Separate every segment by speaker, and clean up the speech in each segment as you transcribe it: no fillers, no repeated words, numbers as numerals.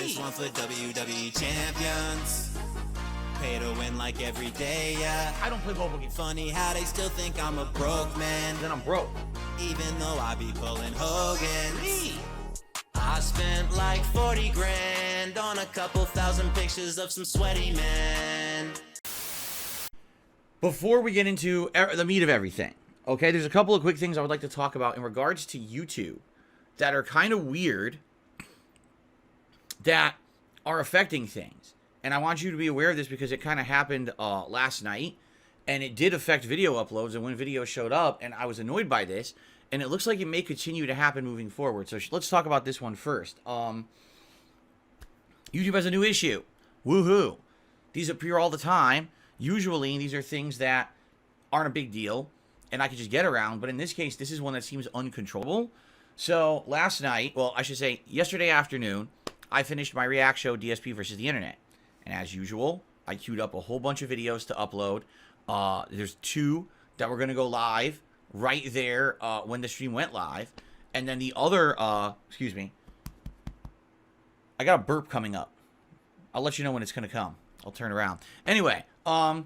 Speaker 1: This one for WWE champions. Pay to win like every day, yeah.
Speaker 2: I don't play mobile games.
Speaker 1: Funny how they still think I'm a broke man.
Speaker 2: Then I'm broke.
Speaker 1: Even though I be pulling Hogan's. I spent like 40 grand on a couple thousand pictures of some sweaty men.
Speaker 2: Before we get into the meat of everything, okay, there's a couple of quick things I would like to talk about in regards to YouTube that are kind of weird that are affecting things. And I want you to be aware of this because it kind of happened last night, and it did affect video uploads and when videos showed up, and I was annoyed by this, and it looks like it may continue to happen moving forward. So let's talk about this one first. YouTube has a new issue. Woohoo. These appear all the time. Usually, these are things that aren't a big deal, and I can just get around, but in this case, this is one that seems uncontrollable. So last night, well, I should say yesterday afternoon, I finished my React show, DSP versus the Internet. And as usual, I queued up a whole bunch of videos to upload. There's 2 that were going to go live right there when the stream went live. And then the other, excuse me, I got a burp coming up. I'll let you know when it's going to come. I'll turn around. Anyway, yeah,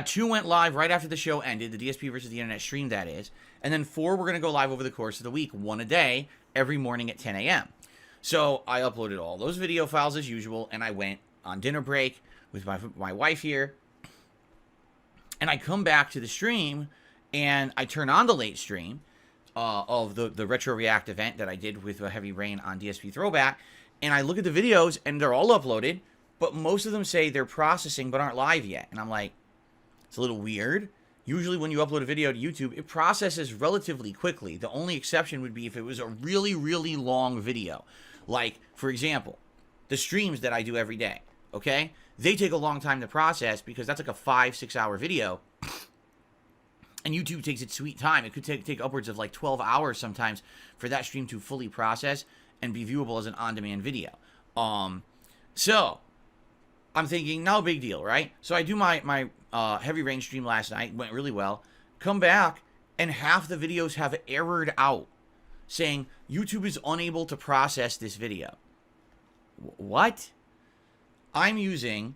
Speaker 2: 2 went live right after the show ended, the DSP versus the Internet stream, that is. And then 4 were going to go live over the course of the week, 1 a day, every morning at 10 a.m. So I uploaded all those video files as usual, and I went on dinner break with my wife here. And I come back to the stream, and I turn on the late stream of the Retro React event that I did with Heavy Rain on DSP Throwback. And I look at the videos, and they're all uploaded, but most of them say they're processing but aren't live yet. And I'm like, it's a little weird. Usually when you upload a video to YouTube, it processes relatively quickly. The only exception would be if it was a really, really long video. Like, for example, the streams that I do every day, okay? They take a long time to process because that's like a 5-6 hour video. And YouTube takes its sweet time. It could take upwards of like 12 hours sometimes for that stream to fully process and be viewable as an on-demand video. So, I'm thinking, no big deal, right? So I do my Heavy Rain stream last night. Went really well. Come back, and half the videos have errored out, saying YouTube is unable to process this video. What? I'm using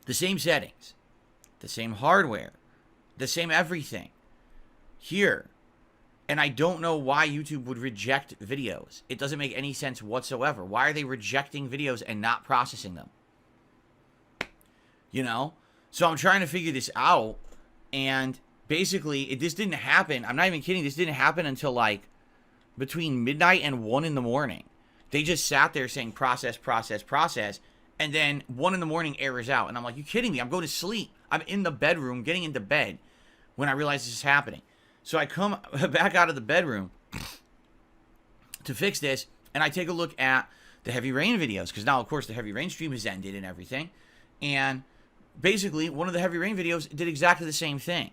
Speaker 2: the same settings, the same hardware, the same everything here. And I don't know why YouTube would reject videos. It doesn't make any sense whatsoever. Why are they rejecting videos and not processing them? You know? So I'm trying to figure this out, and basically, this didn't happen. I'm not even kidding. This didn't happen until like between midnight and 1 in the morning. They just sat there saying process, process, process. And then 1 in the morning errors out. And I'm like, you kidding me? I'm going to sleep. I'm in the bedroom, getting into bed when I realize this is happening. So I come back out of the bedroom to fix this. And I take a look at the Heavy Rain videos. Because now, of course, the Heavy Rain stream has ended and everything. And basically, one of the Heavy Rain videos did exactly the same thing.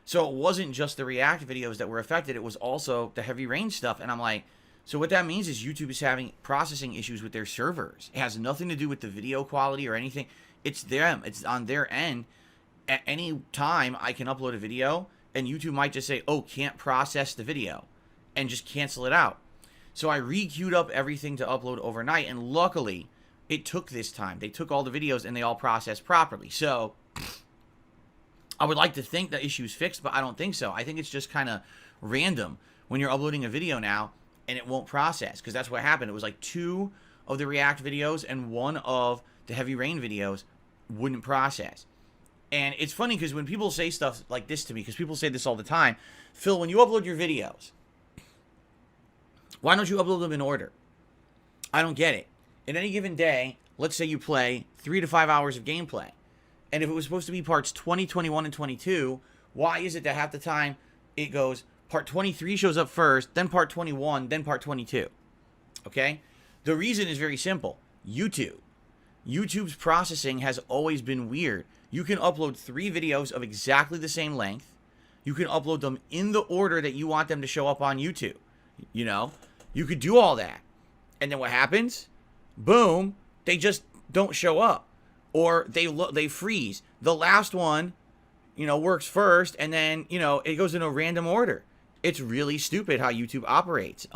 Speaker 2: So it wasn't just the React videos that were affected. It was also the Heavy Rain stuff. And I'm like, so what that means is YouTube is having processing issues with their servers. It has nothing to do with the video quality or anything. It's them. It's on their end. At any time, I can upload a video, and YouTube might just say, oh, can't process the video, and just cancel it out. So I re-queued up everything to upload overnight, and luckily, it took this time. They took all the videos, and they all processed properly. So I would like to think the issue's fixed, but I don't think so. I think it's just kind of random when you're uploading a video now, and it won't process, because that's what happened. It was like 2 of the React videos and 1 of the Heavy Rain videos wouldn't process. And it's funny because when people say stuff like this to me, because people say this all the time, Phil, when you upload your videos, why don't you upload them in order? I don't get it. In any given day, let's say you play 3 to 5 hours of gameplay. And if it was supposed to be parts 20, 21, and 22, why is it that half the time it goes, part 23 shows up first, then part 21, then part 22? Okay? The reason is very simple. YouTube. YouTube's processing has always been weird. You can upload 3 videos of exactly the same length. You can upload them in the order that you want them to show up on YouTube. You know? You could do all that. And then what happens? Boom. They just don't show up. Or they freeze. The last one, you know, works first, and then, you know, it goes in a random order. It's really stupid how YouTube operates.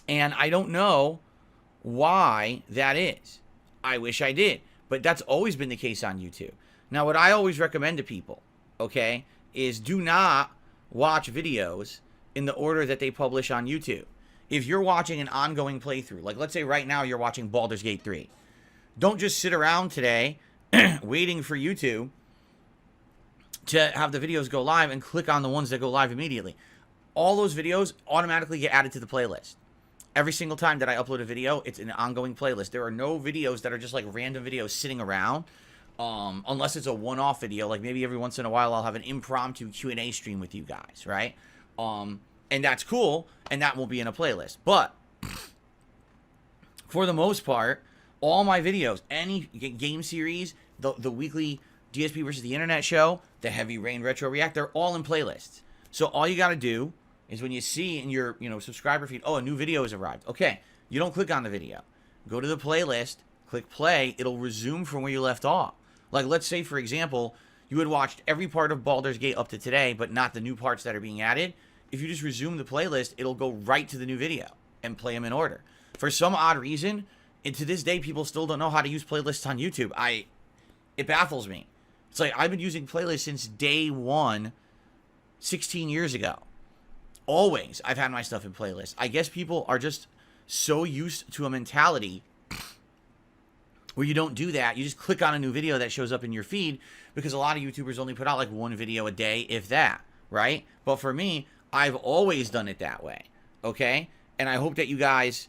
Speaker 2: And I don't know why that is. I wish I did. But that's always been the case on YouTube. Now, what I always recommend to people, okay, is do not watch videos in the order that they publish on YouTube. If you're watching an ongoing playthrough, like let's say right now you're watching Baldur's Gate 3, don't just sit around today waiting for YouTube to have the videos go live and click on the ones that go live immediately. All those videos automatically get added to the playlist. Every single time that I upload a video, it's an ongoing playlist. There are no videos that are just like random videos sitting around, unless it's a one-off video. Like maybe every once in a while I'll have an impromptu Q&A stream with you guys, right? And that's cool, and that will be in a playlist. But for the most part, all my videos, any game series, the weekly DSP versus the Internet show, the Heavy Rain Retro React, they're all in playlists. So all you got to do is when you see in your subscriber feed, oh, a new video has arrived. Okay, you don't click on the video. Go to the playlist, click play. It'll resume from where you left off. Like let's say, for example, you had watched every part of Baldur's Gate up to today, but not the new parts that are being added. If you just resume the playlist, it'll go right to the new video and play them in order. For some odd reason, and to this day, people still don't know how to use playlists on YouTube. It baffles me. It's like I've been using playlists since day one, 16 years ago. Always, I've had my stuff in playlists. I guess people are just so used to a mentality where you don't do that. You just click on a new video that shows up in your feed, because a lot of YouTubers only put out like one video a day, if that, right? But for me, I've always done it that way, okay? And I hope that you guys,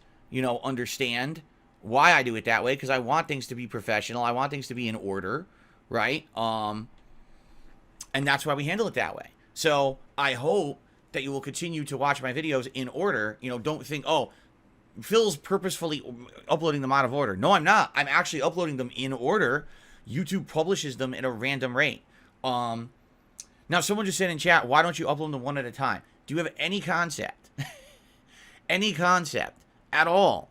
Speaker 2: understand why I do it that way, because I want things to be professional. I want things to be in order, right? And that's why we handle it that way. So I hope that you will continue to watch my videos in order. Don't think, oh, Phil's purposefully uploading them out of order. No, I'm not. I'm actually uploading them in order. YouTube publishes them at a random rate. Now, someone just said in chat, why don't you upload them one at a time? Do you have any concept, any concept at all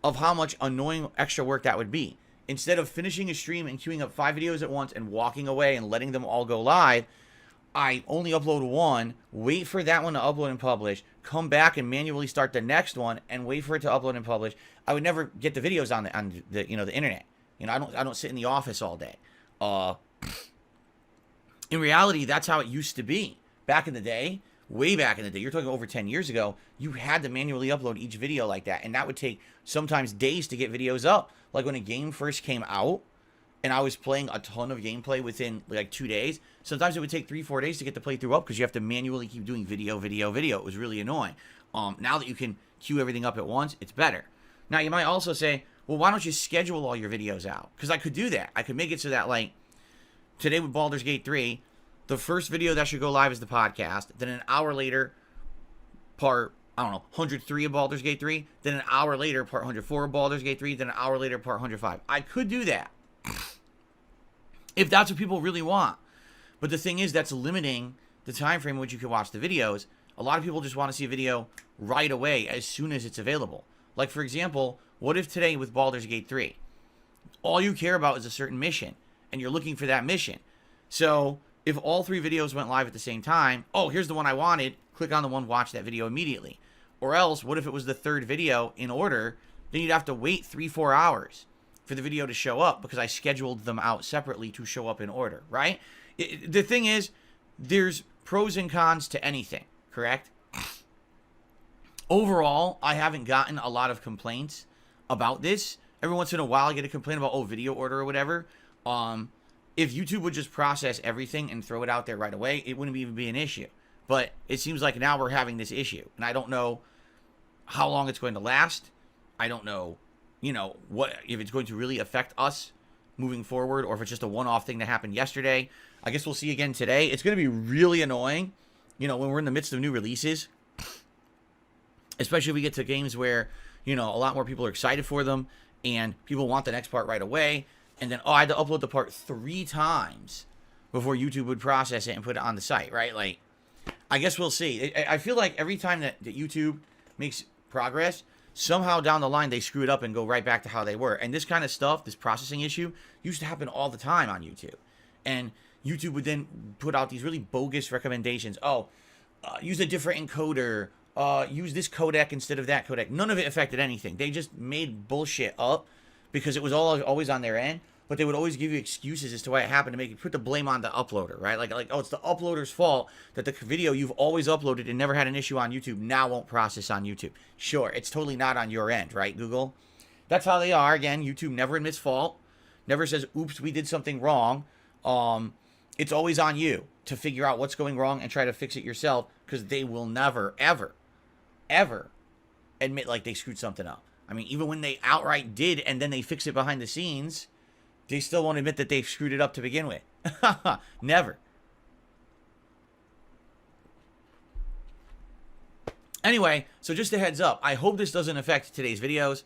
Speaker 2: of how much annoying extra work that would be? Instead of finishing a stream and queuing up 5 videos at once and walking away and letting them all go live, I only upload one, wait for that one to upload and publish, come back and manually start the next one and wait for it to upload and publish. I would never get the videos on the the internet. I don't sit in the office all day. In reality, that's how it used to be. Back in the day, way back in the day, you're talking over 10 years ago, you had to manually upload each video like that, and that would take sometimes days to get videos up. Like when a game first came out, and I was playing a ton of gameplay within like 2 days, sometimes it would take 3-4 days to get the playthrough up, because you have to manually keep doing video. It was really annoying. Now that you can queue everything up at once, it's better. Now, you might also say, well, why don't you schedule all your videos out? Because I could do that. I could make it so that, like, today with Baldur's Gate 3, the first video that should go live is the podcast. Then an hour later, part, 103 of Baldur's Gate 3. Then an hour later, part 104 of Baldur's Gate 3. Then an hour later, part 105. I could do that, if that's what people really want. But the thing is, that's limiting the time frame in which you can watch the videos. A lot of people just want to see a video right away, as soon as it's available. Like, for example, what if today with Baldur's Gate 3, all you care about is a certain mission, and you're looking for that mission? So if all 3 videos went live at the same time, oh, here's the one I wanted, click on the one, watch that video immediately. Or else, what if it was the 3rd video in order? Then you'd have to wait 3-4 hours for the video to show up, because I scheduled them out separately to show up in order, right? The thing is, there's pros and cons to anything, correct? Overall, I haven't gotten a lot of complaints about this. Every once in a while, I get a complaint about, oh, video order or whatever. If YouTube would just process everything and throw it out there right away, it wouldn't even be an issue. But it seems like now we're having this issue, and I don't know how long it's going to last. I don't know, what, if it's going to really affect us moving forward, or if it's just a one-off thing that happened yesterday. I guess we'll see again today. It's going to be really annoying, when we're in the midst of new releases, especially if we get to games where, a lot more people are excited for them, and people want the next part right away, and then, I had to upload the part 3 times before YouTube would process it and put it on the site, right? Like, I guess we'll see. I feel like every time that YouTube makes progress, somehow down the line they screw it up and go right back to how they were. And this kind of stuff, this processing issue, used to happen all the time on YouTube. And YouTube would then put out these really bogus recommendations. Use a different encoder. use this codec instead of that codec. None of it affected anything. They just made bullshit up because it was always on their end. But they would always give you excuses as to why it happened to make it put the blame on the uploader, right? Like, oh, it's the uploader's fault that the video you've always uploaded and never had an issue on YouTube now won't process on YouTube. Sure, it's totally not on your end, right, Google? That's how they are. Again, YouTube never admits fault, never says, oops, we did something wrong. It's always on you to figure out what's going wrong and try to fix it yourself, because they will never, ever, ever admit like they screwed something up. I mean, even when they outright did and then they fix it behind the scenes, they still won't admit that they've screwed it up to begin with. Never. Anyway, so just a heads up. I hope this doesn't affect today's videos.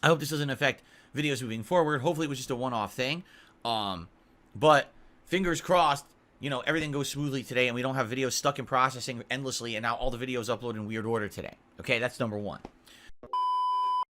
Speaker 2: I hope this doesn't affect videos moving forward. Hopefully it was just a one-off thing. But fingers crossed, you know, everything goes smoothly today and we don't have videos stuck in processing endlessly and now all the videos upload in weird order today. Okay, that's number one.